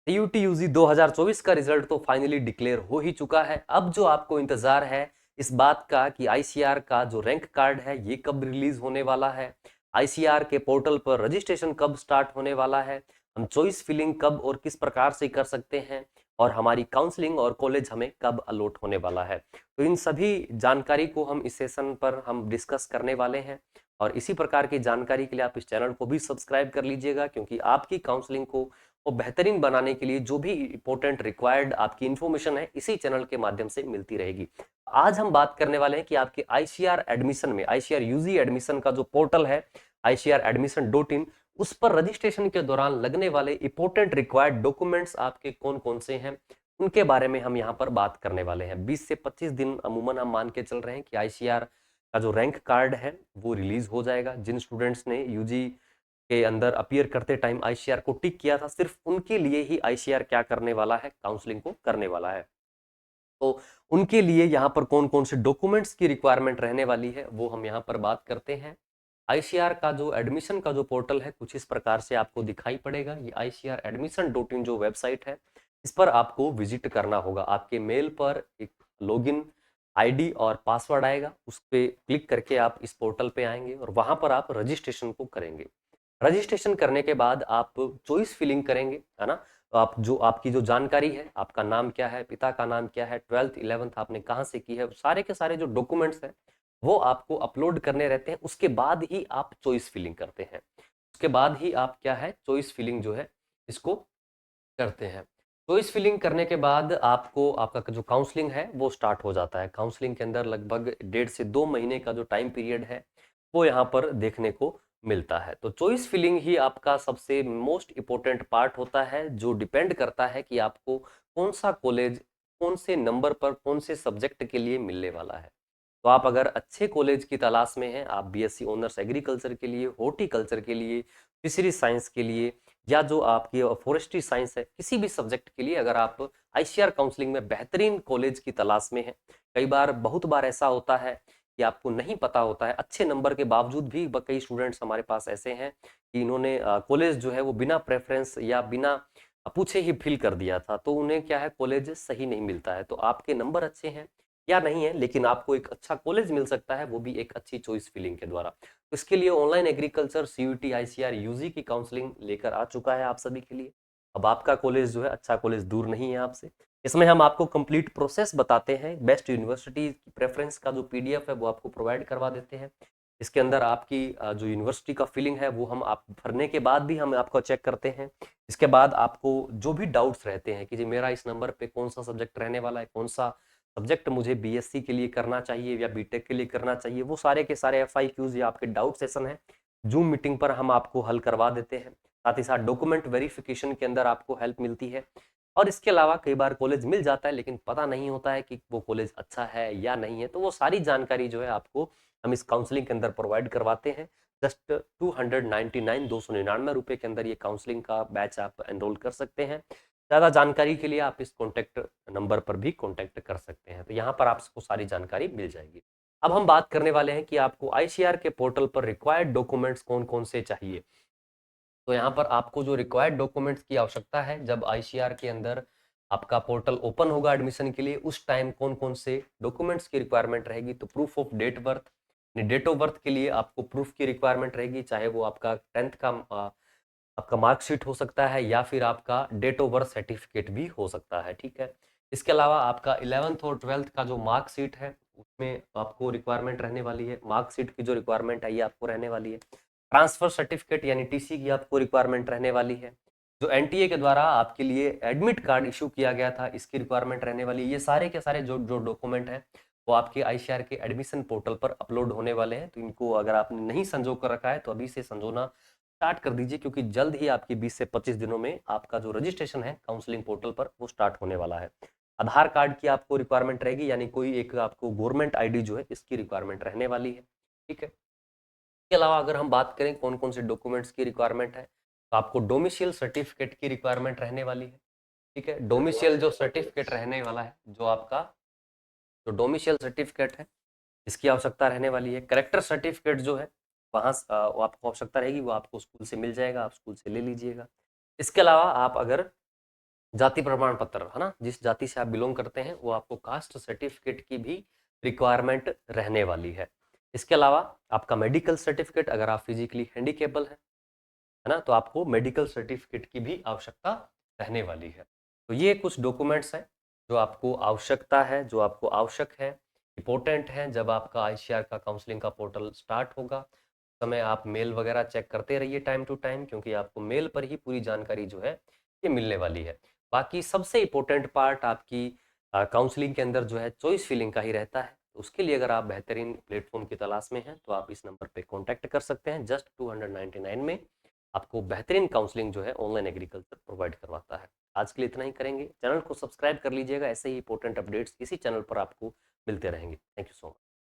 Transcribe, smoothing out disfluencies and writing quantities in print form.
CUT UG 2024 का result तो finally declare हो ही चुका है। अब जो आपको इंतजार है इस बात का कि आईसीआर का जो रैंक कार्ड है ये कब रिलीज होने वाला है, आईसीआर के पोर्टल पर रजिस्ट्रेशन कब स्टार्ट होने वाला है, हम चॉइस फिलिंग कब और किस प्रकार से कर सकते हैं, और हमारी काउंसलिंग और कॉलेज हमें कब अलॉट होने वाला है। तो इन सभी जानकारी को हम इस सेशन पर हम डिस्कस करने वाले हैं। और इसी प्रकार की जानकारी के लिए आप इस चैनल को भी सब्सक्राइब कर लीजिएगा, क्योंकि आपकी काउंसलिंग को वो बेहतरीन बनाने के लिए जो भी इंपॉर्टेंट रिक्वायर्ड आपकी इन्फॉर्मेशन है इसी चैनल के माध्यम से मिलती रहेगी। आज हम बात करने वाले हैं कि आपके आईसीआर एडमिशन में, आईसीआर यूजी एडमिशन का जो पोर्टल है ICR-admission.in, उस पर रजिस्ट्रेशन के दौरान लगने वाले इंपॉर्टेंट रिक्वायर्ड डॉक्यूमेंट्स आपके कौन कौन से हैं उनके बारे में हम यहाँ पर बात करने वाले हैं। 20 से 25 दिन अमूमन हम मान के चल रहे हैं कि आईसीआर का जो रैंक कार्ड है वो रिलीज हो जाएगा। जिन स्टूडेंट्स ने यूजी के अंदर अपीयर करते टाइम आईसीआर को टिक किया था, सिर्फ उनके लिए ही आईसीआर क्या करने वाला है, काउंसलिंग को करने वाला है। तो उनके लिए यहाँ पर कौन कौन से डॉक्यूमेंट्स की रिक्वायरमेंट रहने वाली है वो हम यहाँ पर बात करते हैं। आईसीआर का जो एडमिशन का जो पोर्टल है कुछ इस प्रकार से आपको दिखाई पड़ेगा। ये ICR-admission.in जो वेबसाइट है इस पर आपको विजिट करना होगा। आपके मेल पर एक लॉगिन आईडी और पासवर्ड आएगा, उस पर क्लिक करके आप इस पोर्टल पे आएंगे और वहां पर आप रजिस्ट्रेशन को करेंगे। रजिस्ट्रेशन करने के बाद आप चॉइस फिलिंग करेंगे, है ना। तो आप जो आपकी जो जानकारी है, आपका नाम क्या है, पिता का नाम क्या है, 12th 11th आपने कहाँ से की है, सारे के सारे जो डॉक्यूमेंट्स हैं वो आपको अपलोड करने रहते हैं। उसके बाद ही आप चॉइस फिलिंग करते हैं। उसके बाद ही आप क्या है, चॉइस फिलिंग जो है इसको करते हैं। चॉइस फिलिंग करने के बाद आपको आपका जो काउंसलिंग है वो स्टार्ट हो जाता है। काउंसलिंग के अंदर लगभग 1.5 से 2 महीने का जो टाइम पीरियड है वो यहाँ पर देखने को मिलता है। तो चॉइस फिलिंग ही आपका सबसे मोस्ट इम्पोर्टेंट पार्ट होता है, जो डिपेंड करता है कि आपको कौन सा कॉलेज कौन से नंबर पर कौन से सब्जेक्ट के लिए मिलने वाला है। तो आप अगर अच्छे कॉलेज की तलाश में हैं, आप बीएससी ऑनर्स एग्रीकल्चर के लिए, हॉर्टिकल्चर के लिए, फिशरी साइंस के लिए, या जो आपकी फॉरेस्ट्री साइंस है, किसी भी सब्जेक्ट के लिए अगर आप आईसीआर काउंसलिंग में बेहतरीन कॉलेज की तलाश में हैं। कई बार बहुत बार ऐसा होता है कि आपको नहीं पता होता है, अच्छे नंबर के बावजूद भी कई स्टूडेंट्स हमारे पास ऐसे हैं कि इन्होंने कॉलेज जो है वो बिना प्रेफरेंस या बिना पूछे ही फिल कर दिया था, तो उन्हें क्या है, कॉलेज सही नहीं मिलता है। तो आपके नंबर अच्छे हैं या नहीं है, लेकिन आपको एक अच्छा कॉलेज मिल सकता है, वो भी एक अच्छी चॉइस फिलिंग के द्वारा। इसके लिए online agriculture CUT ICR UG की काउंसलिंग लेकर आ चुका है आप सभी के लिए। अब आपका कॉलेज जो है, अच्छा कॉलेज दूर नहीं है आपसे। इसमें हम आपको कंप्लीट प्रोसेस बताते हैं, बेस्ट यूनिवर्सिटी प्रेफरेंस का जो पीडीएफ है वो आपको प्रोवाइड करवा देते हैं। इसके अंदर आपकी जो यूनिवर्सिटी का फिलिंग है वो हम आप भरने के बाद भी हम आपको चेक करते हैं। इसके बाद आपको जो भी डाउट्स रहते हैं कि जी मेरा इस नंबर पे कौन सा सब्जेक्ट रहने वाला है, कौन सा सब्जेक्ट मुझे बीएससी के लिए करना चाहिए या बीटेक के लिए करना चाहिए, वो सारे के सारे एफआईक्यूज या आपके डाउट सेशन है जूम मीटिंग पर हम आपको हल करवा देते हैं। साथ ही साथ डॉक्यूमेंट वेरिफिकेशन के अंदर आपको हेल्प मिलती है। और इसके अलावा कई बार कॉलेज मिल जाता है लेकिन पता नहीं होता है कि वो कॉलेज अच्छा है या नहीं है, तो वो सारी जानकारी जो है आपको हम इस काउंसलिंग के अंदर प्रोवाइड करवाते हैं। जस्ट 299 के अंदर ये काउंसलिंग का बैच आप एनरोल कर सकते हैं। ज़्यादा जानकारी के लिए आप इस कॉन्टैक्ट नंबर पर भी कॉन्टैक्ट कर सकते हैं, तो यहाँ पर आपको सारी जानकारी मिल जाएगी। अब हम बात करने वाले हैं कि आपको आईसीआर के पोर्टल पर रिक्वायर्ड डॉक्यूमेंट्स कौन कौन से चाहिए। तो यहाँ पर आपको जो रिक्वायर्ड डॉक्यूमेंट्स की आवश्यकता है, जब आईसीआर के अंदर आपका पोर्टल ओपन होगा एडमिशन के लिए, उस टाइम कौन कौन से डॉक्यूमेंट्स की रिक्वायरमेंट रहेगी। तो proof of date birth, date of birth के लिए आपको प्रूफ की रिक्वायरमेंट रहेगी, चाहे वो आपका 10th का आपका मार्कशीट हो सकता है या फिर आपका डेट ऑफ बर्थ सर्टिफिकेट भी हो सकता है, ठीक है। इसके अलावा आपका 11th और 12th का जो मार्कशीट है उसमें आपको रिक्वायरमेंट रहने वाली है। मार्कशीट की जो रिक्वायरमेंट है ये आपको रहने वाली है। ट्रांसफर सर्टिफिकेट यानी टीसी की आपको रिक्वायरमेंट रहने वाली है। जो एनटीए के द्वारा आपके लिए एडमिट कार्ड इशू किया गया था, इसकी रिक्वायरमेंट रहने वाली है। ये सारे के सारे जो जो डॉक्यूमेंट हैं वो आपके आईसीआर के एडमिशन पोर्टल पर अपलोड होने वाले हैं। तो इनको अगर आपने नहीं संजो कर रखा है तो अभी से संजोना स्टार्ट कर दीजिए, क्योंकि जल्द ही आपकी 20 से 25 दिनों में आपका जो रजिस्ट्रेशन है काउंसलिंग पोर्टल पर वो स्टार्ट होने वाला है। आधार कार्ड की आपको रिक्वायरमेंट रहेगी, यानी कोई एक आपको गवर्नमेंट आईडी जो है इसकी रिक्वायरमेंट रहने वाली है, ठीक है। इसके अलावा अगर हम बात करें कौन कौन से डॉक्यूमेंट्स की रिक्वायरमेंट है, तो आपको डोमिशियल सर्टिफिकेट की रिक्वायरमेंट रहने वाली है, ठीक है। डोमिशियल जो सर्टिफिकेट रहने वाला है, जो आपका जो डोमिशियल सर्टिफिकेट है इसकी आवश्यकता रहने वाली है। करेक्टर सर्टिफिकेट जो है वहाँ वो आपको आवश्यकता रहेगी, वो आपको स्कूल से मिल जाएगा, आप स्कूल से ले लीजिएगा। इसके अलावा आप अगर जाति प्रमाण पत्र, है ना, जिस जाति से आप बिलोंग करते हैं वो आपको कास्ट सर्टिफिकेट की भी रिक्वायरमेंट रहने वाली है। इसके अलावा आपका मेडिकल सर्टिफिकेट, अगर आप फिजिकली हैंडीकेबल है ना, तो आपको मेडिकल सर्टिफिकेट की भी आवश्यकता रहने वाली है। तो ये कुछ डॉक्यूमेंट्स हैं जो आपको आवश्यकता है, जो आपको आवश्यक है, इंपॉर्टेंट है। जब आपका आईसीआर का काउंसलिंग का पोर्टल स्टार्ट होगा, समय आप मेल वगैरह चेक करते रहिए टाइम टू टाइम, क्योंकि आपको मेल पर ही पूरी जानकारी जो है ये मिलने वाली है। बाकी सबसे इम्पोर्टेंट पार्ट आपकी काउंसलिंग के अंदर जो है चॉइस फिलिंग का ही रहता है। उसके लिए अगर आप बेहतरीन प्लेटफॉर्म की तलाश में हैं तो आप इस नंबर पे कांटेक्ट कर सकते हैं। जस्ट 299 में आपको बेहतरीन काउंसलिंग जो है ऑनलाइन एग्रीकल्चर प्रोवाइड करवाता है। आज के लिए इतना ही करेंगे। चैनल को सब्सक्राइब कर लीजिएगा, ऐसे ही इंपॉर्टेंट अपडेट्स इसी चैनल पर आपको मिलते रहेंगे। Thank you so much.